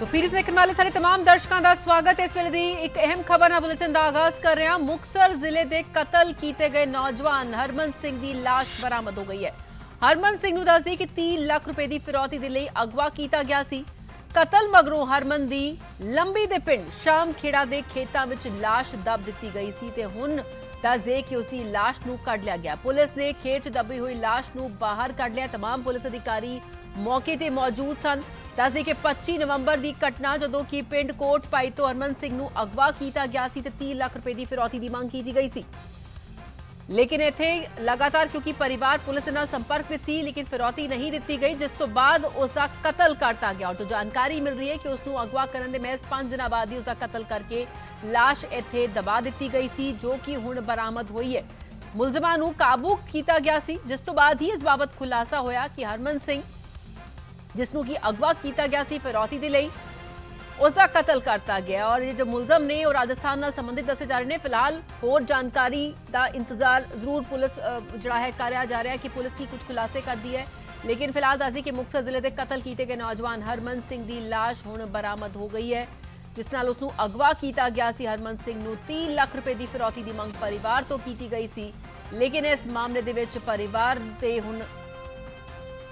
तो फिर देखने वाले सारे तमाम दर्शकों का स्वागत है। इस वेले दी एक अहम खबर ना बुलेटिन का आगाज कर रहे हैं। मुक्तसर जिले के कतल किए गए नौजवान हरमन सिंह की लाश बरामद हो गई है। हरमन सिंह नूं दस दी कि 3 लाख रुपए की फिरौती दे लई अगवा किया गया सी। कतल मगरों हरमन दी लंबी दे पिंड शाम खेड़ा के खेतों में लाश दब दी गई सी ते हुण दस दे कि उसकी लाश नूं कढ लिया गया। पुलिस ने खेत दबी हुई लाश नूं बाहर कढ लिया। तमाम पुलिस अधिकारी मौके ते मौजूद सन। दस दी कि 25 नवंबर की घटना जदों कि पिंड कोट पाई तो हरमन सिंह नूं अगवा किया गया सी ते 3 लाख रुपए की फिरौती की मांग की गई सी। लेकिन इत्थे लगातार क्योंकि परिवार पुलिस नाल संपर्क में सी लेकिन फिरौती नहीं दी गई, जिस तो बाद उसका कतल करता गया। और जो जानकारी मिल रही है कि उसनूं अगवा करने के महज 5 दिन बाद ही उसका कतल करके लाश इत्थे दबा दी गई सी, जो कि हुण बरामद हुई है। मुलजमां नूं काबू किया गया सी, जिस तो बाद ही इस बाबत खुलासा होया कि हरमन सिंह जिसनूं की अगवा किया गया सी फिरौती दे लई उसका कतल करता गया। और ये जो मुलजम ने और राजस्थान नाल संबंधित दसे जा रहे हैं। फिलहाल होर जानकारी का इंतजार जरूर पुलिस जड़ा है कराया जा रहा है कि पुलिस की कुछ खुलासे कर दी है। लेकिन फिलहाल दस कि मुक्तसर जिले के कतल किए गए नौजवान हरमन सिंह की लाश हुण बरामद हो गई है, जिस नाल उसनूं अगवा किया गया सी। हरमन सिंह नूं 3 लाख रुपए की फिरौती की मंग परिवार तो की गई सी, लेकिन इस मामले दे विच परिवार ते हुण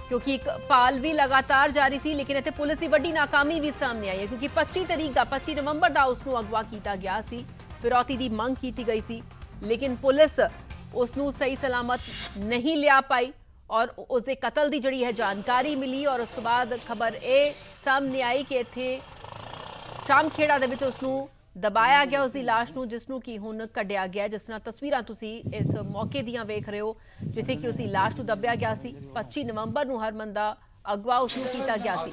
क्योंकि एक भाल भी लगातार जारी सी, लेकिन इत्थे पुलिस की वड्डी नाकामी भी सामने आई है। क्योंकि 25 नवंबर का उसनूं अगवा किया गया सी, फिरौती की मंग की गई सी, लेकिन पुलिस उसनूं सही सलामत नहीं लिया पाई और उसके कतल की जिहड़ी है जानकारी मिली। और उस तो बाद खबर ये सामने आई कि इत्थे शाम खेड़ा दे विच उसनूं दबाया गया उसकी लाश नूं, जिसनूं कि हुण कढिया गया। जिस तरह तस्वीरां तुसीं इस मौके दियां वेख रहे हो, जिथे कि उसकी लाश नूं दबिया गया सी। 25 नवंबर नूं हरमन दा अगवा उसनूं कीता गया सी।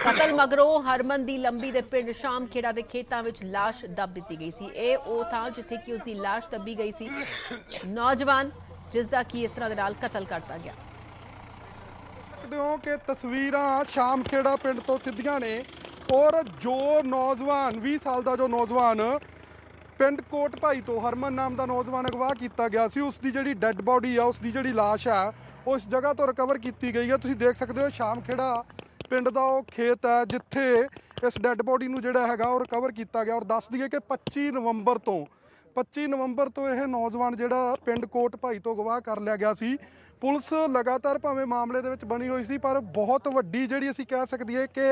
कतल मगरों हरमन दी लंबी दे पिंड शाम खेड़ा के खेतां विच लाश दब दी गई सी। ये वो था जिथे कि उसकी लाश दबी गई सी। नौजवान जिसका कि इस तरह दे नाल कतल करता गया। कि तस्वीरां शाम खेड़ा पिंड तो सिद्धियां ने और जो नौजवान 20 साल का जो नौजवान पिंड कोट भाई तो हरमन नाम का नौजवान अगवा किया गया सी, उसकी जी डैड बॉडी है, उसकी जी लाश है वो इस जगह तो रिकवर की गई है। तुसीं देख सकते हो शाम खेड़ा पिंड का वो खेत है जिथे इस डैड बॉडी नूं जिहड़ा हैगा वो रिकवर किया गया। और दस दईए कि 25 नवंबर तो यह नौजवान जिहड़ा पिंड कोट भाई तो अगवा कर लिया गया सी। पुलिस लगातार भावें मामले दे विच बनी हुई सी, पर बहुत वड्डी जिहड़ी असीं कह सकदी है कि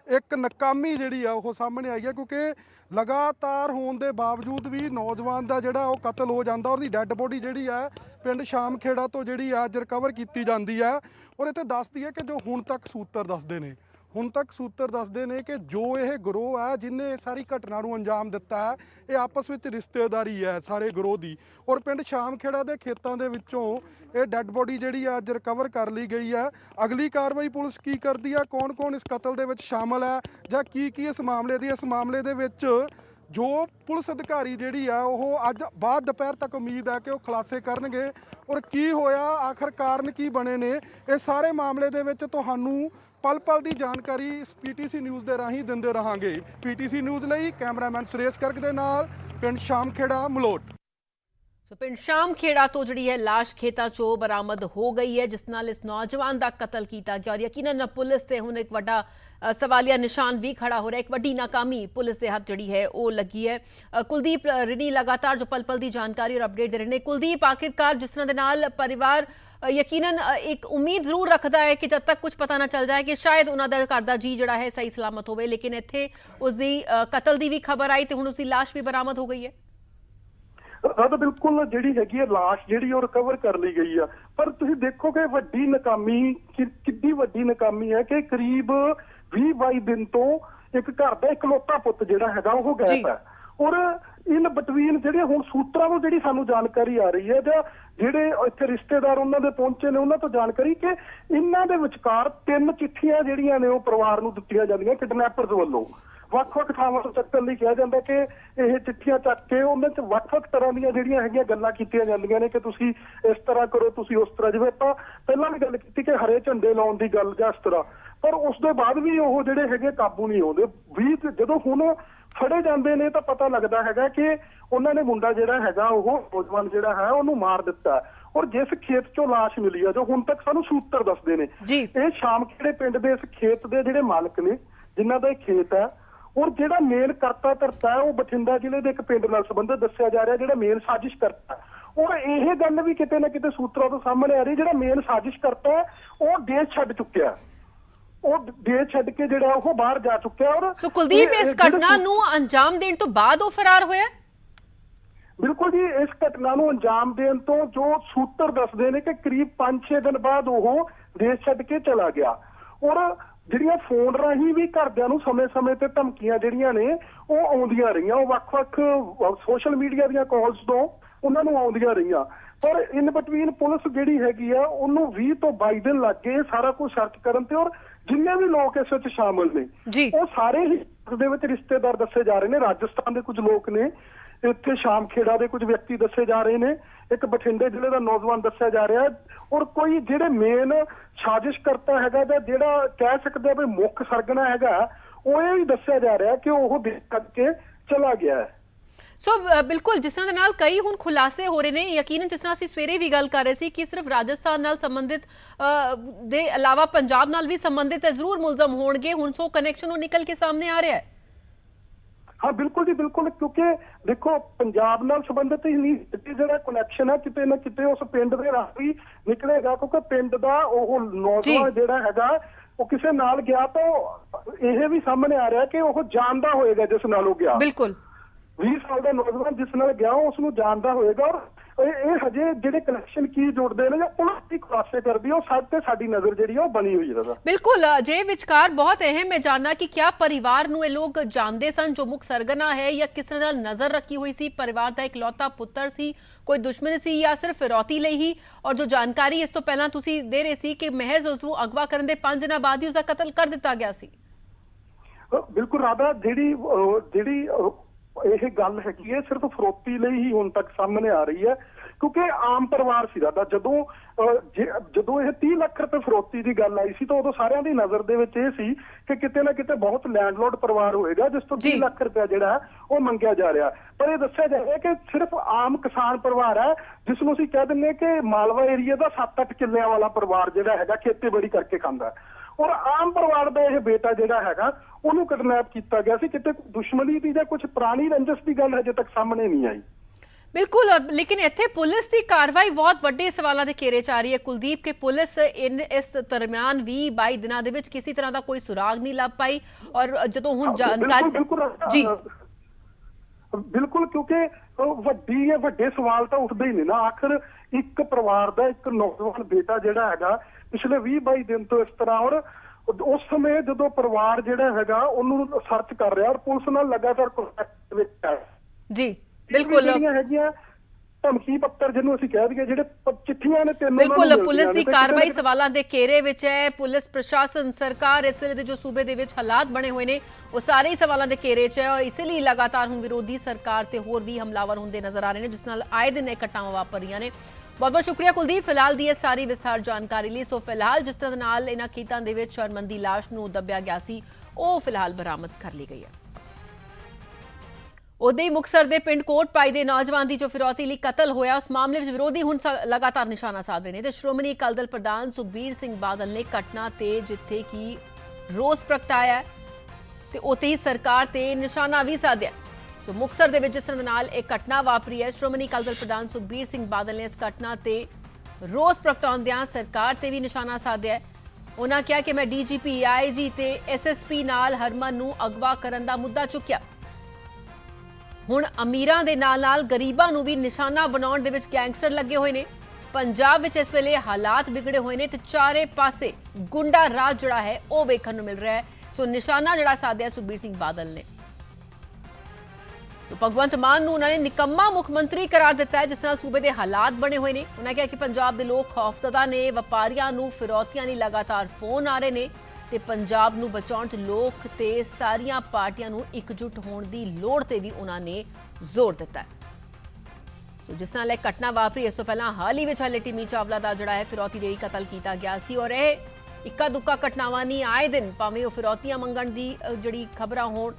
एक नाकामी जिहड़ी आ वो सामने आई है, क्योंकि लगातार होने के बावजूद भी नौजवान का जिहड़ा वो कतल हो जाता और डैड बॉडी जिहड़ी है पिंड शाम खेड़ा तो जिहड़ी अज रिकवर की जाती है। और इत्थे दसदी है कि जो हुण तक सूत्र दसदे ने कि जो ये गिरोह है जिन्हें इस सारी घटना नूं अंजाम दिता है, ये आपस में रिश्तेदारी है सारे गिरोह की। और पिंड शाम खेड़ा के खेतों के विचों ये डैड बॉडी जिहड़ी अज रिकवर कर ली गई है। अगली कार्रवाई पुलिस की करती है, कौन कौन इस कतल दे विच शामिल है जां की इस मामले दे विच जो पुलिस अधिकारी जिहड़ी है वो अज बाद दोपहर तक उम्मीद है कि वो खुलासे करनगे। और की होया आखिर कारण की बने ने, इस सारे मामले दे विच तुहानूं पल पल की जानकारी इस PTC न्यूज़ के राही दिंदे रहांगे। PTC न्यूज़ लई कैमरामैन सुरेश गर्ग दे नाल पिंड शाम खेड़ा मलोट। पिंड शाम खेड़ा तो जी है लाश खेतों चो बरामद हो गई है, जिस नाल इस नौजवान का कतल किया गया। और यकीनन पुलिस से हुण एक वड्डा सवालिया निशान भी खड़ा हो रहा है। एक वड्डी नाकामी पुलिस के हाथ जी है वो लगी है। कुलदीप रिनी लगातार जो पल पल की जानकारी और अपडेट दे रहे हैं। कुलदीप, आखिरकार जिस तरह के नाल परिवार यकीनन एक उम्मीद जरूर रखता है कि जब तक कुछ पता ना चल जाए कि शायद उन्होंने घर का जी जड़ा है सही सलामत होवे, लेकिन इत्थे उसकी कतल की भी खबर आई तो हुण उसकी लाश भी बरामद हो गई है। तो बिल्कुल जी हैगी है लाश जी रिकवर कर ली गई है, पर तुम देखो कि वड्डी नाकामी कितनी वड्डी नाकामी है कि करीब 20-22 दिन तो एक घर का इकलौता पुत जिहड़ा हैगा वो गैप है। और इन बिटवीन जिहड़े हुण सूत्रां तो जिहड़ी सानूं जानकारी आ रही है जां जिहड़े इत्थे रिश्तेदार उन्हां दे पहुंचे ने उन्हां तो जानकारी कि इन्हां दे विचकार 3 चिट्ठियां जिहड़ियां ने वो परिवार नूं दित्तियां जांदियां किडनैपर्स वल्लों। ਵੱਖ-ਵੱਖ ਥਾਵਾਂ ਤੋਂ ਚੱਕਣ ਲਈ ਕਿਹਾ ਜਾਂਦਾ ਕਿ ਇਹ ਚਿੱਠੀਆਂ ਚੱਕ ਕੇ ਉਹਨਾਂ 'ਚ ਵੱਖ-ਵੱਖ ਤਰ੍ਹਾਂ ਦੀਆਂ ਜਿਹੜੀਆਂ ਹੈਗੀਆਂ ਗੱਲਾਂ ਕੀਤੀਆਂ ਜਾਂਦੀਆਂ ਨੇ ਕਿ ਤੁਸੀਂ ਇਸ ਤਰ੍ਹਾਂ ਕਰੋ, ਤੁਸੀਂ ਉਸ ਤਰ੍ਹਾਂ। ਜਿਵੇਂ ਆਪਾਂ ਪਹਿਲਾਂ ਵੀ ਗੱਲ ਕੀਤੀ ਕਿ ਹਰੇ ਝੰਡੇ ਲਾਉਣ ਦੀ ਗੱਲ ਜਾਂ ਇਸ ਤਰ੍ਹਾਂ, ਪਰ ਉਸ ਤੋਂ ਬਾਅਦ ਵੀ ਉਹ ਜਿਹੜੇ ਹੈਗੇ ਕਾਬੂ ਨਹੀਂ ਆਉਂਦੇ। 20 ਜਦੋਂ ਹੁਣ ਫੜੇ ਜਾਂਦੇ ਨੇ ਤਾਂ ਪਤਾ ਲੱਗਦਾ ਹੈਗਾ ਕਿ ਉਹਨਾਂ ਨੇ ਮੁੰਡਾ ਜਿਹੜਾ ਹੈਗਾ ਉਹ ਨੌਜਵਾਨ ਜਿਹੜਾ ਹੈ ਉਹਨੂੰ ਮਾਰ ਦਿੱਤਾ। और जिस खेत चो लाश मिली है जो हुण तक सानू सूत्र दसदे ने, ये शाम खेड़े पिंड दे इस खेत दे जिहड़े मालक ने ਜਿਨ੍ਹਾਂ ਦਾ ਇਹ ਖੇਤ ਹੈ। ਔਰ ਜਿਹੜਾ ਮੇਨ ਕਰਤਾ ਧਰਤਾ ਹੈ ਉਹ ਬਠਿੰਡਾ ਜ਼ਿਲ੍ਹੇ ਦੇ ਇੱਕ ਪਿੰਡ ਨਾਲ ਸੰਬੰਧਿਤ ਦੱਸਿਆ ਜਾ ਰਿਹਾ, ਜਿਹੜਾ ਮੇਨ ਸਾਜ਼ਿਸ਼ ਕਰਤਾ ਹੈ। ਔਰ ਇਹ ਗੱਲ ਵੀ ਕਿਤੇ ਨਾ ਕਿਤੇ ਸੂਤਰਾਂ ਤੋਂ ਸਾਹਮਣੇ ਆ ਰਹੀ, ਜਿਹੜਾ ਮੇਨ ਸਾਜ਼ਿਸ਼ ਕਰਤਾ ਹੈ ਉਹ ਦੇਸ਼ ਛੱਡ ਚੁੱਕਿਆ, ਉਹ ਦੇਸ਼ ਛੱਡ ਕੇ ਜਿਹੜਾ ਉਹ ਬਾਹਰ ਜਾ ਚੁੱਕਿਆ। ਔਰ ਸੋ ਕੁਲਦੀਪ, ਇਸ ਘਟਨਾ ਨੂੰ ਅੰਜਾਮ ਦੇਣ ਤੋਂ ਬਾਅਦ ਉਹ ਫਰਾਰ ਹੋਇਆ? ਬਿਲਕੁਲ ਜੀ, ਇਸ ਘਟਨਾ ਨੂੰ ਅੰਜਾਮ ਦੇਣ ਤੋਂ ਜੋ ਸੂਤਰ ਦੱਸਦੇ ਨੇ ਕਿ ਕਰੀਬ 5-6 ਦਿਨ ਬਾਅਦ ਉਹ ਦੇਸ਼ ਛੱਡ ਕੇ ਚਲਾ ਗਿਆ। ਔਰ ਜਿਹੜੀਆਂ ਫੋਨ ਰਾਹੀਂ ਵੀ ਘਰਦਿਆਂ ਨੂੰ ਸਮੇਂ-ਸਮੇਂ ਤੇ ਧਮਕੀਆਂ ਜਿਹੜੀਆਂ ਨੇ ਉਹ ਆਉਂਦੀਆਂ ਰਹੀਆਂ, ਉਹ ਵੱਖ-ਵੱਖ ਸੋਸ਼ਲ ਮੀਡੀਆ ਦੀਆਂ ਕਾਲਸ ਤੋਂ ਉਹਨਾਂ ਨੂੰ ਆਉਂਦੀਆਂ ਰਹੀਆਂ। ਪਰ ਇਨ ਬਿਟਵੀਨ ਪੁਲਿਸ ਜਿਹੜੀ ਹੈਗੀ ਆ ਉਹਨੂੰ 20 ਤੋਂ 22 ਦਿਨ ਲੱਗ ਗਏ ਸਾਰਾ ਕੁਝ ਸਰਚ ਕਰਨ ਤੇ। ਔਰ ਜਿੰਨੇ ਵੀ ਲੋਕ ਇਸ ਵਿੱਚ ਸ਼ਾਮਲ ਨੇ ਉਹ ਸਾਰੇ ਹੀ ਦੇ ਵਿੱਚ ਰਿਸ਼ਤੇਦਾਰ ਦੱਸੇ ਜਾ ਰਹੇ ਨੇ। ਰਾਜਸਥਾਨ ਦੇ ਕੁਝ ਲੋਕ ਨੇ, ਇੱਥੇ ਸ਼ਾਮਖੇੜਾ ਦੇ ਕੁਝ ਵਿਅਕਤੀ ਦੱਸੇ ਜਾ ਰਹੇ ਨੇ, ਇੱਕ ਬਠਿੰਡੇ ਜ਼ਿਲ੍ਹੇ ਦਾ ਨੌਜਵਾਨ ਦੱਸਿਆ ਜਾ ਰਿਹਾ। ਔਰ ਕੋਈ ਜਿਹੜੇ ਮੇਨ ਸਾਜ਼ਿਸ਼ ਕਰਤਾ ਹੈਗਾ ਜਾਂ ਜਿਹੜਾ ਕਹਿ ਸਕਦੇ ਆ ਵੀ ਮੁੱਖ ਸਰਗਨਾ ਹੈਗਾ, ਉਹ ਇਹ ਵੀ ਦੱਸਿਆ ਜਾ ਰਿਹਾ ਕਿ ਉਹ ਦੇਸ਼ ਛੱਡ ਕੇ ਚਲਾ ਗਿਆ ਹੈ। ਸੋ ਬਿਲਕੁਲ, ਜਿਸ ਤਰ੍ਹਾਂ ਦੇ ਨਾਲ ਕਈ ਹੁਣ ਖੁਲਾਸੇ ਹੋ ਰਹੇ ਨੇ, ਯਕੀਨਨ ਜਿਸ ਤਰ੍ਹਾਂ ਅਸੀਂ ਸਵੇਰੇ ਵੀ ਗੱਲ ਕਰ ਰਹੇ ਸੀ ਕਿ ਸਿਰਫ ਰਾਜਸਥਾਨ ਨਾਲ ਸੰਬੰਧਿਤ ਦੇ ਇਲਾਵਾ ਪੰਜਾਬ ਨਾਲ ਵੀ ਸੰਬੰਧਿਤ ਹੈ, ਜ਼ਰੂਰ ਮੁਲਜ਼ਮ ਹੋਣਗੇ। ਹੁਣ ਸੋ ਕਨੈਕਸ਼ਨ ਉਹ ਨਿਕਲ ਕੇ ਸਾਹਮਣੇ ਆ ਰਿਹਾ ਹੈ। ਹਾਂ ਬਿਲਕੁਲ ਜੀ, ਬਿਲਕੁਲ, ਕਿਉਂਕਿ ਦੇਖੋ ਪੰਜਾਬ ਨਾਲ ਸੰਬੰਧਿਤ ਹੀ ਨਹੀਂ, ਜਿਹੜਾ ਕਨੈਕਸ਼ਨ ਹੈ ਕਿਤੇ ਨਾ ਕਿਤੇ ਉਸ ਪਿੰਡ ਦੇ ਰਾਹ ਵੀ ਨਿਕਲੇਗਾ, ਕਿਉਂਕਿ ਪਿੰਡ ਦਾ ਉਹ ਨੌਜਵਾਨ ਜਿਹੜਾ ਹੈਗਾ ਉਹ ਕਿਸੇ ਨਾਲ ਗਿਆ ਤਾਂ ਇਹ ਵੀ ਸਾਹਮਣੇ ਆ ਰਿਹਾ ਕਿ ਉਹ ਜਾਣਦਾ ਹੋਏਗਾ ਜਿਸ ਨਾਲ ਉਹ ਗਿਆ। ਬਿਲਕੁਲ 20 ਸਾਲ ਦਾ ਨੌਜਵਾਨ ਜਿਸ ਨਾਲ ਗਿਆ ਉਸ ਨੂੰ ਜਾਣਦਾ ਹੋਏਗਾ। ਔਰ ਇਹ ਹਜੇ ਜਿਹੜੇ ਕਨੈਕਸ਼ਨ ਕੀ ਜੁੜਦੇ ਨੇ ਜਾਂ ਪੁਲਿਸ ਦੀ ਖੁਲਾਸੇ ਕਰਦੀ ਹੈ, ਉਹ ਸਾਡੇ ਤੇ ਸਾਡੀ ਨਜ਼ਰ ਜਿਹੜੀ ਉਹ ਬਣੀ ਹੋਈ ਹੈ। ਬਿਲकुल, ਜੇ ਵਿਚਕਾਰ ਬਹੁਤ ਅਹਿਮ ਹੈ ਜਾਨਣਾ ਕਿ क्या परिवार ਨੂੰ ਇਹ ਲੋਕ ਜਾਣਦੇ ਸਨ ਜੋ ਮੁੱਖ ਸਰਗਨਾ ਹੈ, ਜਾਂ ਕਿਸ ਤਰ੍ਹਾਂ ਨਾਲ ਨਜ਼ਰ ਰੱਖੀ ਹੋਈ ਸੀ? ਪਰਿਵਾਰ ਦਾ ਇਕਲੌਤਾ ਪੁੱਤਰ ਸੀ, ਕੋਈ ਦੁਸ਼ਮਣ ਸੀ ਜਾਂ ਸਿਰਫ ਫਿਰੌਤੀ ਲਈ ਹੀ? ਔਰ ਜੋ ਜਾਣਕਾਰੀ ਇਸ ਤੋਂ ਪਹਿਲਾਂ ਤੁਸੀਂ ਦੇ ਰਹੇ ਸੀ ਕਿ ਮਹਿਜ਼ ਉਸ ਨੂੰ ਅਗਵਾ ਕਰਨ ਦੇ 5 ਦਿਨਾਂ ਬਾਅਦ ਹੀ ਉਸਦਾ ਕਤਲ ਕਰ ਦਿੱਤਾ ਗਿਆ ਸੀ। ਬਿਲਕੁਲ ਰਾਧਾ, ਜਿਹੜੀ ਇਹ ਗੱਲ ਹੈਗੀ ਹੈ ਸਿਰਫ ਫਰੋਤੀ ਲਈ ਹੀ ਹੁਣ ਤੱਕ ਸਾਹਮਣੇ ਆ ਰਹੀ ਹੈ, ਕਿਉਂਕਿ ਆਮ ਪਰਿਵਾਰ ਸੀ ਰਾਧਾ। ਜਦੋਂ ਇਹ 30 ਲੱਖ ਰੁਪਏ ਫਰੋਤੀ ਦੀ ਗੱਲ ਆਈ ਸੀ ਤਾਂ ਉਦੋਂ ਸਾਰਿਆਂ ਦੀ ਨਜ਼ਰ ਦੇ ਵਿੱਚ ਇਹ ਸੀ ਕਿ ਕਿਤੇ ਨਾ ਕਿਤੇ ਬਹੁਤ ਲੈਂਡਲੋਰਡ ਪਰਿਵਾਰ ਹੋਏਗਾ ਜਿਸ ਤੋਂ 30 ਲੱਖ ਰੁਪਏ ਜਿਹੜਾ ਉਹ ਮੰਗਿਆ ਜਾ ਰਿਹਾ। ਪਰ ਇਹ ਦੱਸਿਆ ਜਾ ਰਿਹਾ ਕਿ ਸਿਰਫ ਆਮ ਕਿਸਾਨ ਪਰਿਵਾਰ ਹੈ, ਜਿਸ ਨੂੰ ਅਸੀਂ ਕਹਿ ਦਿੰਦੇ ਕਿ ਮਾਲਵਾ ਏਰੀਆ ਦਾ 7-8 ਕਿੱਲਿਆਂ ਵਾਲਾ ਪਰਿਵਾਰ ਜਿਹੜਾ ਹੈਗਾ, ਖੇਤੀਬਾੜੀ ਕਰਕੇ ਖਾਂਦਾ। ਔਰ ਆਮ ਪਰਿਵਾਰ ਦਾ ਇਹ ਬੇਟਾ ਜਿਹੜਾ ਹੈਗਾ ਉਹਨੂੰ ਕਿਡਨੈਪ ਕੀਤਾ ਗਿਆ ਸੀ। ਕਿਤੇ ਦੁਸ਼ਮਣੀ ਦੀ ਜਾਂ ਕੁਝ ਪੁਰਾਣੀ ਰੰਜਿਸ਼ ਦੀ ਗੱਲ ਹਜੇ ਤੱਕ ਸਾਹਮਣੇ ਨਹੀਂ ਆਈ। ਬਿਲਕੁਲ, ਲੇਕਿਨ ਇੱਥੇ ਪੁਲਿਸ ਦੀ ਕਾਰਵਾਈ ਬਹੁਤ ਵੱਡੇ ਸਵਾਲਾਂ ਦੇ ਘੇਰੇ ਚ ਆ ਰਹੀ ਹੈ ਕੁਲਦੀਪ, ਕਿ ਪੁਲਿਸ ਇਸ ਦਰਮਿਆਨ 20-22 ਦਿਨਾਂ ਦੇ ਵਿੱਚ ਕਿਸੇ ਤਰ੍ਹਾਂ ਦਾ ਕੋਈ ਸੁਰਾਗ ਨਹੀਂ ਲੱਭ ਪਾਈ। ਔਰ ਜਦੋਂ ਹੁਣ ਜਾਣਕਾਰੀ ਜੀ ਬਿਲਕੁਲ, ਕਿਉਂਕਿ ਵੱਡੇ ਸਵਾਲ ਤਾਂ ਉੱਠਦੇ ਹੀ ਨੇ ਨਾ। ਆਖਰ ਇੱਕ ਪਰਿਵਾਰ ਦਾ ਇੱਕ ਨੌਜਵਾਨ ਬੇਟਾ ਜਿਹੜਾ ਹੈਗਾ ਪਿਛਲੇ 20-22 ਦਿਨ ਤੋਂ ਇਸ ਤਰ੍ਹਾਂ, ਔਰ ਉਸ ਸਮੇਂ ਜਦੋਂ ਪਰਿਵਾਰ ਜਿਹੜਾ ਹੈਗਾ ਉਹਨੂੰ ਸਰਚ ਕਰ ਰਿਹਾ ਔਰ ਪੁਲਿਸ ਨਾਲ ਲਗਾਤਾਰ ਕੰਟੈਕਟ ਵਿੱਚ ਹੈ। ਜੀ ਬਿਲकुल, ਹੈਗੀਆਂ ਧਮਕੀ ਪੱਤਰ ਜਿਹਨੂੰ ਅਸੀਂ ਕਹਿ ਦਈਏ, ਜਿਹੜੇ ਚਿੱਠੀਆਂ ਨੇ ਤਿੰਨ। ਬਿਲकुल, ਪੁਲਿਸ ਦੀ ਕਾਰਵਾਈ ਸਵਾਲਾਂ ਦੇ ਘੇਰੇ ਵਿੱਚ ਹੈ। ਪੁਲਿਸ ਪ੍ਰਸ਼ਾਸਨ, ਸਰਕਾਰ, ਇਸ ਵੇਲੇ ਦੇ ਜੋ ਸੂਬੇ ਦੇ ਵਿੱਚ ਹਾਲਾਤ ਬਣੇ ਹੋਏ ਨੇ ਉਹ ਸਾਰੇ ਹੀ ਸਵਾਲਾਂ ਦੇ ਘੇਰੇ 'ਚ ਹੈ। ਔਰ ਇਸੇ ਲਈ ਲਗਾਤਾਰ ਹੁਣ ਵਿਰੋਧੀ ਸਰਕਾਰ ਤੇ ਹੋਰ ਵੀ ਹਮਲਾਵਰ ਹੁੰਦੇ ਨਜ਼ਰ ਆ ਰਹੇ ਨੇ, ਜਿਸ ਨਾਲ ਆਏ ਦਿਨ ਇਹ ਘਟਨਾਵਾਂ ਵਾਪਰ ਰਹੀਆਂ ਨੇ। ਬਹੁਤ ਬਹੁਤ ਸ਼ੁਕਰੀਆ ਕੁਲਦੀਪ ਫਿਲਹਾਲ ਦੀ ਇਹ ਸਾਰੀ ਵਿਸਥਾਰ ਜਾਣਕਾਰੀ ਲਈ। ਸੋ ਫਿਲਹਾਲ ਜਿਸ ਤਰ੍ਹਾਂ ਨਾਲ ਇਹਨਾਂ ਖੇਤਾਂ ਦੇ ਵਿੱਚ ਹਰਮਨ ਦੀ ਲਾਸ਼ ਨੂੰ ਦੱਬਿਆ ਗਿਆ ਸੀ ਉਹ ਫਿਲਹਾਲ ਬਰਾਮਦ ਕਰ ਲਈ ਗਈ ਹੈ। ਉਦੇ ਹੀ ਮੁਕਤਸਰ ਦੇ ਪਿੰਡ ਕੋਟਪਾਈ ਦੇ ਨੌਜਵਾਨ ਦੀ ਜੋ ਫਿਰੌਤੀ ਲਈ ਕਤਲ ਹੋਇਆ, ਉਸ ਮਾਮਲੇ ਵਿੱਚ ਵਿਰੋਧੀ ਹੁਣ ਲਗਾਤਾਰ ਨਿਸ਼ਾਨਾ ਸਾਧ ਰਹੇ ਨੇ ਤੇ ਸ਼੍ਰੋਮਣੀ ਅਕਾਲੀ ਦਲ ਪ੍ਰਧਾਨ ਸੁਖਬੀਰ ਸਿੰਘ ਬਾਦਲ ਨੇ ਘਟਨਾ ਤੇ ਜਿੱਥੇ ਕਿ ਰੋਸ ਪ੍ਰਗਟਾਇਆ ਤੇ ਉੱਥੇ ਹੀ ਸਰਕਾਰ ਤੇ ਨਿਸ਼ਾਨਾ ਵੀ ਸਾਧਿਆ। ਸੋ ਮੁਕਤਸਰ ਦੇ ਵਿੱਚ ਜਿਸ ਤਰ੍ਹਾਂ ਨਾਲ ਇਹ ਘਟਨਾ ਵਾਪਰੀ ਹੈ, ਸ਼੍ਰੋਮਣੀ ਅਕਾਲੀ ਦਲ ਪ੍ਰਧਾਨ ਸੁਖਬੀਰ ਸਿੰਘ ਬਾਦਲ ਨੇ ਇਸ ਘਟਨਾ ਤੇ ਰੋਸ ਪ੍ਰਗਟਾਉਂਦਿਆਂ ਸਰਕਾਰ ਤੇ ਵੀ ਨਿਸ਼ਾਨਾ ਸਾਧਿਆ। ਉਹਨਾਂ ਕਿਹਾ ਕਿ ਮੈਂ ਡੀਜੀਪੀ, ਆਈਜੀ ਤੇ ਐਸਐਸਪੀ ਨਾਲ ਹਰਮਨ ਨੂੰ ਅਗਵਾ ਕਰਨ ਦਾ ਮੁੱਦਾ ਚੁੱਕਿਆ। ਹੁਣ ਅਮੀਰਾਂ ਦੇ ਨਾਲ ਗਰੀਬਾਂ ਨੂੰ ਵੀ ਨਿਸ਼ਾਨਾ ਬਣਾਉਣ ਦੇ ਵਿੱਚ ਗੈਂਗਸਟਰ ਲੱਗੇ ਹੋਏ ਨੇ। ਪੰਜਾਬ ਵਿੱਚ ਇਸ ਵੇਲੇ ਹਾਲਾਤ ਵਿਗੜੇ ਹੋਏ ਨੇ ਤੇ ਚਾਰੇ ਪਾਸੇ ਗੁੰਡਾ ਰਾਜ ਜਿਹੜਾ ਹੈ ਉਹ ਵੇਖਣ ਨੂੰ ਮਿਲ ਰਿਹਾ ਹੈ। ਸੋ ਨਿਸ਼ਾਨਾ ਜਿਹੜਾ ਸਾਧਿਆ ਸੁਖਬੀਰ ਸਿੰਘ ਬਾਦਲ ਨੇ। तो भगवंत मान ਨੂੰ ਉਹਨਾਂ ਨੇ ਨਿਕੰਮਾ ਮੁੱਖ ਮੰਤਰੀ ਕਰਾਰ ਦਿੱਤਾ ਹੈ, ਜਿਸ ਨਾਲ ਸੂਬੇ ਦੇ ਹਾਲਾਤ ਬਣੇ ਹੋਏ ਨੇ। ਉਹਨਾਂ ਕਿਹਾ ਕਿ ਪੰਜਾਬ ਦੇ ਲੋਕ ਖੌਫਜ਼ਦਾ ਨੇ, ਵਪਾਰੀਆਂ ਨੂੰ ਫਿਰੌਤੀਆਂ ਲਈ ਲਗਾਤਾਰ ਫੋਨ ਆ ਰਹੇ ਨੇ ਤੇ ਪੰਜਾਬ ਨੂੰ ਬਚਾਉਣ 'ਚ ਲੋਕ ਤੇ ਸਾਰੀਆਂ ਪਾਰਟੀਆਂ ਨੂੰ ਇਕਜੁੱਟ ਹੋਣ ਦੀ ਲੋੜ ਤੇ ਵੀ ਉਹਨਾਂ ਨੇ ਜ਼ੋਰ ਦਿੱਤਾ ਹੈ। ਸੋ ਜਿਸ ਨਾਲ ਇਹ ਘਟਨਾ ਵਾਪਰੀ, ਇਸ ਤੋਂ ਪਹਿਲਾਂ ਹਾਲ ਹੀ ਵਿੱਚ ਹਲੇ ਟਿਮੀ ਚਾਵਲਾ ਦਾ ਜਿਹੜਾ ਹੈ ਫਿਰੌਤੀ ਦੇ ਕਤਲ ਕੀਤਾ ਗਿਆ ਸੀ। ਔਰ ਇਹ ਇੱਕਾ ਦੁੱਕਾ ਘਟਨਾਵਾਂ ਨਹੀਂ, ਆਏ ਦਿਨ ਭਾਵੇਂ ਉਹ ਫਿਰੌਤੀਆਂ ਮੰਗਣ ਦੀ ਜਿਹੜੀ ਖਬਰਾਂ ਹੋਣ,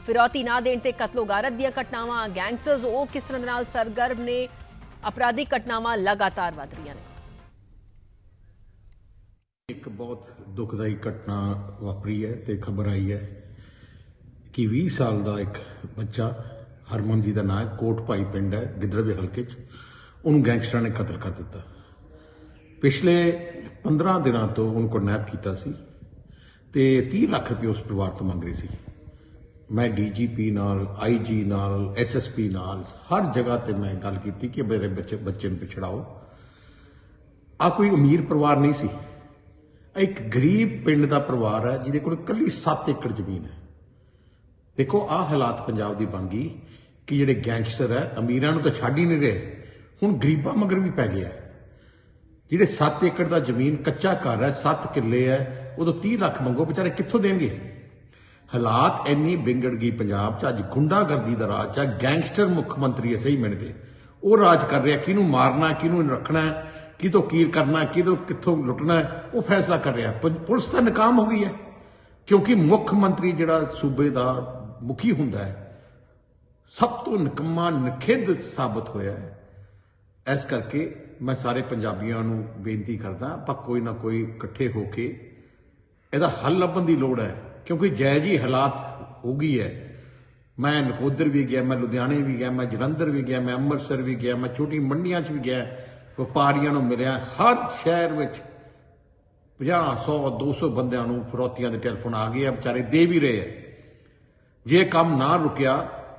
ਫਿਰੌਤੀ ਨਾ ਦੇਣ ਤੇ ਕਤਲੋ ਗਾਰਤ ਦੀਆਂ ਘਟਨਾਵਾਂ, ਗੈਂਗਸਟਰਸ ਉਹ ਕਿਸ ਤਰ੍ਹਾਂ ਨਾਲ ਸਰਗਰਮ ਨੇ, ਅਪਰਾਧਿਕ ਘਟਨਾਵਾਂ ਲਗਾਤਾਰ ਵਧ ਰਹੀਆਂ ਨੇ। ਇੱਕ ਬਹੁਤ ਦੁਖਦਾਈ ਘਟਨਾ ਵਾਪਰੀ ਹੈ ਤੇ ਖਬਰ ਆਈ ਹੈ ਕਿ 20 ਸਾਲ ਦਾ ਇੱਕ ਬੱਚਾ ਹਰਮਨ ਜੀ ਦਾ ਨਾਮ ਹੈ, ਕੋਟ ਭਾਈ ਪਿੰਡ ਹੈ ਗਿੱਦੜਵੇ ਹਲਕੇ 'ਚ, ਉਹਨੂੰ ਗੈਂਗਸਟਰਾਂ ਨੇ ਕਤਲ ਕਰ ਦਿੱਤਾ। ਪਿਛਲੇ 15 ਦਿਨਾਂ ਤੋਂ ਉਹਨੂੰ ਕਿਡਨੈਪ ਕੀਤਾ ਸੀ ਤੇ 30 ਲੱਖ ਰੁਪਏ ਉਸ ਪਰਿਵਾਰ ਤੋਂ ਮੰਗ ਰਹੀ ਸੀ। ਮੈਂ ਡੀਜੀਪੀ ਨਾਲ, ਆਈਜੀ ਨਾਲ, ਐਸਐਸਪੀ ਨਾਲ ਹਰ ਜਗ੍ਹਾ ਤੇ ਮੈਂ ਗੱਲ ਕੀਤੀ ਕਿ ਮੇਰੇ ਬੱਚੇ ਨੂੰ ਪਿਛੜਾਓ। ਆ ਕੋਈ ਅਮੀਰ ਪਰਿਵਾਰ ਨਹੀਂ ਸੀ, ਇੱਕ ਗਰੀਬ ਪਿੰਡ ਦਾ ਪਰਿਵਾਰ ਹੈ ਜਿਹਦੇ ਕੋਲ ਇਕੱਲੀ 7 ਏਕੜ ਜ਼ਮੀਨ ਹੈ। ਦੇਖੋ ਆਹ ਹਾਲਾਤ ਪੰਜਾਬ ਦੀ ਬਣ ਗਈ ਕਿ ਜਿਹੜੇ ਗੈਂਗਸਟਰ ਹੈ ਅਮੀਰਾਂ ਨੂੰ ਤਾਂ ਛੱਡ ਹੀ ਨਹੀਂ ਰਹੇ, ਹੁਣ ਗਰੀਬਾਂ ਮਗਰ ਵੀ ਪੈ ਗਿਆ। ਜਿਹੜੇ 7 ਏਕੜ ਦਾ ਜ਼ਮੀਨ ਕੱਚਾ ਘਰ ਹੈ, 7 ਕਿੱਲੇ ਹੈ, ਉਦੋਂ 30 ਲੱਖ ਮੰਗੋ, ਵਿਚਾਰੇ ਕਿੱਥੋਂ ਦੇਣਗੇ? ਹਾਲਾਤ ਇੰਨੀ ਵਿਗੜ ਗਈ ਪੰਜਾਬ 'ਚ। ਅੱਜ ਗੁੰਡਾਗਰਦੀ ਦਾ ਰਾਜ ਹੈ, ਗੈਂਗਸਟਰ ਮੁੱਖ ਮੰਤਰੀ ਹੈ ਸਹੀ ਮਿਣਦੇ, ਉਹ ਰਾਜ ਕਰ ਰਿਹਾ। ਕਿਹਨੂੰ ਮਾਰਨਾ, ਕਿਹਨੂੰ ਰੱਖਣਾ, ਕਿਤੋਂ ਕੀ ਕਰਨਾ, ਕਿੱਥੋਂ ਲੁੱਟਣਾ, ਉਹ ਫੈਸਲਾ ਕਰ ਰਿਹਾ। ਪੁਲਿਸ ਤਾਂ ਨਾਕਾਮ ਹੋ ਗਈ ਹੈ ਕਿਉਂਕਿ ਮੁੱਖ ਮੰਤਰੀ ਜਿਹੜਾ ਸੂਬੇ ਦਾ ਮੁਖੀ ਹੁੰਦਾ ਹੈ ਸਭ ਤੋਂ ਨਿਕੰਮਾ ਨਖਿੱਧ ਸਾਬਤ ਹੋਇਆ ਹੈ। ਇਸ ਕਰਕੇ ਮੈਂ ਸਾਰੇ ਪੰਜਾਬੀਆਂ ਨੂੰ ਬੇਨਤੀ ਕਰਦਾ, ਆਪਾਂ ਕੋਈ ਨਾ ਕੋਈ ਇਕੱਠੇ ਹੋ ਕੇ ਇਹਦਾ ਹੱਲ ਲੱਭਣ ਦੀ ਲੋੜ ਹੈ ਕਿਉਂਕਿ ਜੈ ਜੀ ਹਾਲਾਤ ਹੋ ਗਈ ਹੈ। ਮੈਂ ਨਕੋਦਰ ਵੀ ਗਿਆ, ਮੈਂ ਲੁਧਿਆਣੇ ਵੀ ਗਿਆ, ਮੈਂ ਜਲੰਧਰ ਵੀ ਗਿਆ, ਮੈਂ ਅੰਮ੍ਰਿਤਸਰ ਵੀ ਗਿਆ, ਮੈਂ ਛੋਟੀ ਮੰਡੀਆਂ 'ਚ ਵੀ ਗਿਆ, ਵਪਾਰੀਆਂ ਨੂੰ ਮਿਲਿਆ। ਹਰ ਸ਼ਹਿਰ ਵਿੱਚ 50, 100, 200 ਬੰਦਿਆਂ ਨੂੰ ਫਰੋਤੀਆਂ ਦੇ ਟੈਲੀਫੋਨ ਆ ਗਏ ਆ, ਵਿਚਾਰੇ ਦੇ ਵੀ ਰਹੇ ਆ। ਜੇ ਕੰਮ ਨਾ ਰੁਕਿਆ,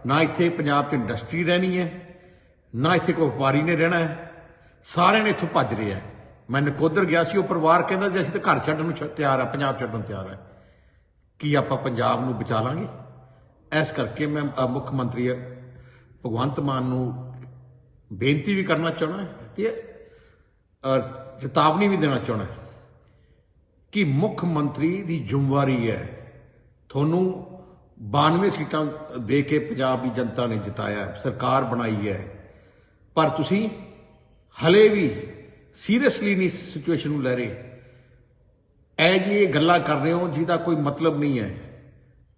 ਨਾ ਇੱਥੇ ਪੰਜਾਬ 'ਚ ਇੰਡਸਟਰੀ ਰਹਿਣੀ ਹੈ, ਨਾ ਇੱਥੇ ਕੋਈ ਵਪਾਰੀ ਨੇ ਰਹਿਣਾ ਹੈ, ਸਾਰਿਆਂ ਨੇ ਇੱਥੋਂ ਭੱਜ ਰਹੇ ਆ। ਮੈਂ ਨਕੋਦਰ ਗਿਆ ਸੀ, ਉਹ ਪਰਿਵਾਰ ਕਹਿੰਦਾ ਜੀ ਅਸੀਂ ਤਾਂ ਘਰ ਛੱਡਣ ਨੂੰ ਤਿਆਰ ਆ, ਪੰਜਾਬ ਛੱਡਣ ਨੂੰ ਤਿਆਰ ਹੈ। ਕੀ ਆਪਾਂ ਪੰਜਾਬ ਨੂੰ ਬਚਾ ਲਾਂਗੇ? ਇਸ ਕਰਕੇ ਮੈਂ ਮੁੱਖ ਮੰਤਰੀ ਭਗਵੰਤ ਮਾਨ ਨੂੰ ਬੇਨਤੀ ਵੀ ਕਰਨਾ ਚਾਹੁੰਦਾ ਤੇ ਚੇਤਾਵਨੀ ਵੀ ਦੇਣਾ ਚਾਹੁੰਦਾ ਕਿ ਮੁੱਖ ਮੰਤਰੀ ਦੀ ਜ਼ਿੰਮੇਵਾਰੀ ਹੈ। ਤੁਹਾਨੂੰ 92 ਸੀਟਾਂ ਦੇ ਕੇ ਪੰਜਾਬ ਦੀ ਜਨਤਾ ਨੇ ਜਿਤਾਇਆ, ਸਰਕਾਰ ਬਣਾਈ ਹੈ, ਪਰ ਤੁਸੀਂ ਹਲੇ ਵੀ ਸੀਰੀਅਸਲੀ ਨਹੀਂ ਸਿਚੁਏਸ਼ਨ ਨੂੰ ਲੈ ਰਹੇ। ਇਹ ਗੱਲਾਂ ਕਰ ਰਹੇ ਹੋ ਜਿਹਦਾ ਕੋਈ ਮਤਲਬ ਨਹੀਂ ਹੈ।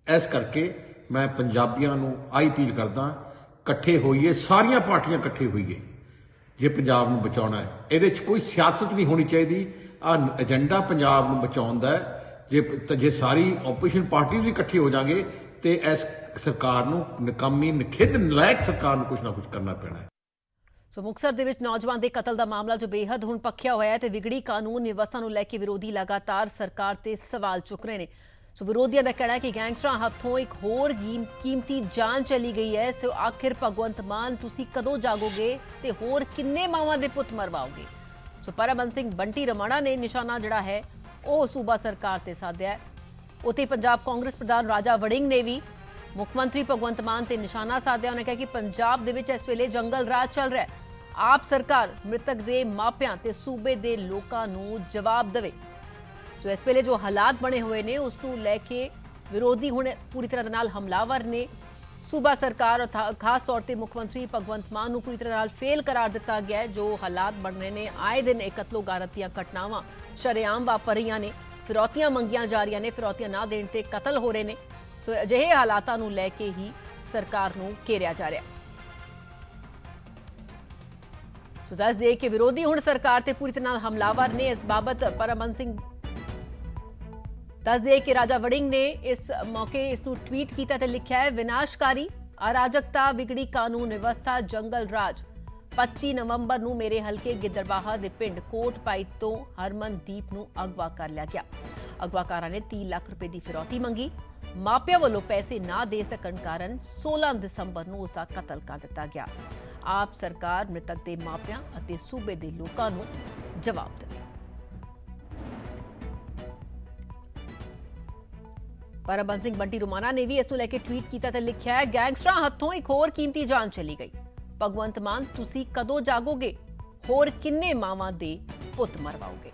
ਇਸ ਕਰਕੇ ਮੈਂ ਪੰਜਾਬੀਆਂ ਨੂੰ ਆਈ ਅਪੀਲ ਕਰਦਾ, ਇਕੱਠੇ ਹੋਈਏ, ਸਾਰੀਆਂ ਪਾਰਟੀਆਂ ਇਕੱਠੇ ਹੋਈਏ ਜੇ ਪੰਜਾਬ ਨੂੰ ਬਚਾਉਣਾ ਹੈ। ਇਹਦੇ 'ਚ ਕੋਈ ਸਿਆਸਤ ਨਹੀਂ ਹੋਣੀ ਚਾਹੀਦੀ। ਆਹ ਏਜੰਡਾ ਪੰਜਾਬ ਨੂੰ ਬਚਾਉਣ ਦਾ ਹੈ। ਜੇ ਸਾਰੀ ਆਪੋਜੀਸ਼ਨ ਪਾਰਟੀਆਂ ਵੀ ਇਕੱਠੇ ਹੋ ਜਾਣਗੇ ਤੇ ਇਸ ਸਰਕਾਰ ਨੂੰ ਨਕਾਮੀ, ਨਖਿੱਧ, ਨਲਾਇਕ ਸਰਕਾਰ ਨੂੰ ਕੁਝ ਨਾ ਕੁਝ ਕਰਨਾ ਪੈਣਾ ਹੈ। ਸੋ ਮੁਕਤਸਰ ਦੇ ਵਿੱਚ ਨੌਜਵਾਨ ਦੇ ਕਤਲ ਦਾ ਮਾਮਲਾ ਜੋ ਬੇਹੱਦ ਹੁਣ ਪੱਖਿਆ ਹੋਇਆ ਹੈ ਤੇ ਵਿਗੜੀ ਕਾਨੂੰਨ ਵਿਵਸਥਾ ਨੂੰ ਲੈ ਕੇ ਵਿਰੋਧੀ ਲਗਾਤਾਰ ਸਰਕਾਰ ਤੇ ਸਵਾਲ ਚੁੱਕ ਰਹੇ ਨੇ। ਸੋ ਵਿਰੋਧੀਆਂ ਦਾ ਕਹਿਣਾ ਹੈ ਕਿ ਗੈਂਗਸਟਰਾਂ ਹੱਥੋਂ ਇੱਕ ਹੋਰ ਕੀਮਤੀ ਜਾਨ ਚਲੀ ਗਈ ਹੈ। ਸੋ ਆਖਿਰ ਭਗਵੰਤ ਮਾਨ ਤੁਸੀਂ ਕਦੋਂ ਜਾਗੋਗੇ ਤੇ ਹੋਰ ਕਿੰਨੇ ਮਾਵਾਂ ਦੇ ਪੁੱਤ ਮਰਵਾਓਗੇ? ਸੋ ਪਰਮਬੰਸ ਸਿੰਘ ਬੰਟੀ ਰਮਾਣਾ ਨੇ ਨਿਸ਼ਾਨਾ ਜਿਹੜਾ ਹੈ ਉਹ ਸੂਬਾ ਸਰਕਾਰ ਤੇ ਸਾਧਿਆ ਹੈ। ਉੱਥੇ ਪੰਜਾਬ ਕਾਂਗਰਸ ਪ੍ਰਧਾਨ ਰਾਜਾ ਵੜਿੰਗ ਨੇ ਵੀ ਮੁੱਖ ਮੰਤਰੀ ਭਗਵੰਤ ਮਾਨ ਤੇ ਨਿਸ਼ਾਨਾ ਸਾਧਿਆ। ਉਹਨੇ ਕਿਹਾ ਕਿ ਪੰਜਾਬ ਦੇ ਵਿੱਚ ਇਸ ਵੇਲੇ ਜੰਗਲ ਰਾਜ ਚੱਲ ਰਿਹਾ ਹੈ। ਆਪ ਸਰਕਾਰ ਮ੍ਰਿਤਕ ਦੇ ਮਾਪਿਆਂ ਤੇ ਸੂਬੇ ਦੇ ਲੋਕਾਂ ਨੂੰ ਜਵਾਬ ਦੇਵੇ। ਸੋ ਇਸ ਵੇਲੇ ਜੋ ਹਾਲਾਤ ਬਣੇ ਹੋਏ ਨੇ ਉਸ ਨੂੰ ਲੈ ਕੇ ਵਿਰੋਧੀ ਹੁਣ ਪੂਰੀ ਤਰ੍ਹਾਂ ਨਾਲ ਹਮਲਾਵਰ ਨੇ। ਸੂਬਾ ਸਰਕਾਰ ਖਾਸ ਤੌਰ ਤੇ ਮੁੱਖ ਮੰਤਰੀ ਭਗਵੰਤ ਮਾਨ ਨੂੰ ਪੂਰੀ ਤਰ੍ਹਾਂ ਨਾਲ ਫੇਲ ਕਰਾਰ ਦਿੱਤਾ ਗਿਆ ਹੈ। ਜੋ ਹਾਲਾਤ ਬਣ ਰਹੇ ਨੇ, ਆਏ ਦਿਨ ਇਹ ਕਤਲੋਗਾਰਤ ਦੀਆਂ ਘਟਨਾਵਾਂ ਸ਼ਰੇਆਮ ਵਾਪਰ ਰਹੀਆਂ ਨੇ, ਫਿਰੌਤੀਆਂ ਮੰਗੀਆਂ ਜਾ ਰਹੀਆਂ ਨੇ, ਫਿਰੌਤੀਆਂ ਨਾ ਦੇਣ ਤੇ ਕਤਲ ਹੋ ਰਹੇ ਨੇ। ਸੋ ਅਜਿਹੇ ਹਾਲਾਤਾਂ ਨੂੰ ਲੈ ਕੇ ਹੀ ਸਰਕਾਰ ਨੂੰ ਘੇਰਿਆ ਜਾ ਰਿਹਾ। ਸੋ ਦੱਸ ਦੇ ਕਿ ਵਿਰੋਧੀ ਹੁਣ ਸਰਕਾਰ ਤੇ ਪੂਰੀ ਤਰ੍ਹਾਂ ਨਾਲ ਹਮਲਾਵਰ ਨੇ। ਇਸ ਬਾਬਤ ਪਰਮਬੰਸ ਸਿੰਘ ਦੱਸ ਦੇ ਕਿ ਰਾਜਾ ਵੜਿੰਗ ਨੇ ਇਸ ਮੌਕੇ ਇਸ ਨੂੰ ਟਵੀਟ ਕੀਤਾ ਤੇ ਲਿਖਿਆ ਹੈ, ਵਿਨਾਸ਼ਕਾਰੀ ਅਰਾਜਕਤਾ, ਵਿਗੜੀ ਕਾਨੂੰਨ ਵਿਵਸਥਾ, ਜੰਗਲ ਰਾਜ। 25 ਨਵੰਬਰ ਨੂੰ ਮੇਰੇ ਹਲਕੇ ਗਿੱਦੜਬਾਹਾ ਦੇ ਪਿੰਡ ਕੋਟ ਭਾਈ ਤੋਂ ਹਰਮਨਦੀਪ ਨੂੰ ਅਗਵਾ ਕਰ ਲਿਆ ਗਿਆ। ਅਗਵਾਕਾਰਾਂ ਨੇ 30 ਲੱਖ ਰੁਪਏ ਦੀ ਫਿਰੌਤੀ ਮੰਗੀ। ਮਾਪਿਆਂ ਵੱਲੋਂ ਪੈਸੇ ਨਾ ਦੇ ਸਕਣ ਕਾਰਨ 16 ਦਸੰਬਰ ਨੂੰ ਉਸ ਦਾ ਕਤਲ ਕਰ ਦਿੱਤਾ ਗਿਆ। ਆਪ ਸਰਕਾਰ ਮ੍ਰਿਤਕ ਦੇ ਮਾਪਿਆਂ ਅਤੇ ਸੂਬੇ ਦੇ ਲੋਕਾਂ ਨੂੰ ਜਵਾਬ ਦੇਵੇ। ਪਰਮਬੰਸ ਸਿੰਘ ਬੰਟੀ ਰਮਾਣਾ ਨੇ ਵੀ ਇਸ ਨੂੰ ਲੈ ਕੇ ਟਵੀਟ ਕੀਤਾ ਤੇ ਲਿਖਿਆ ਹੈ, ਗੈਂਗਸਟਰਾਂ ਹੱਥੋਂ ਇੱਕ ਹੋਰ ਕੀਮਤੀ ਜਾਨ ਚਲੀ ਗਈ। ਭਗਵੰਤ ਮਾਨ ਤੁਸੀਂ ਕਦੋਂ ਜਾਗੋਗੇ? ਹੋਰ ਕਿੰਨੇ ਮਾਵਾਂ ਦੇ ਪੁੱਤ ਮਰਵਾਓਗੇ?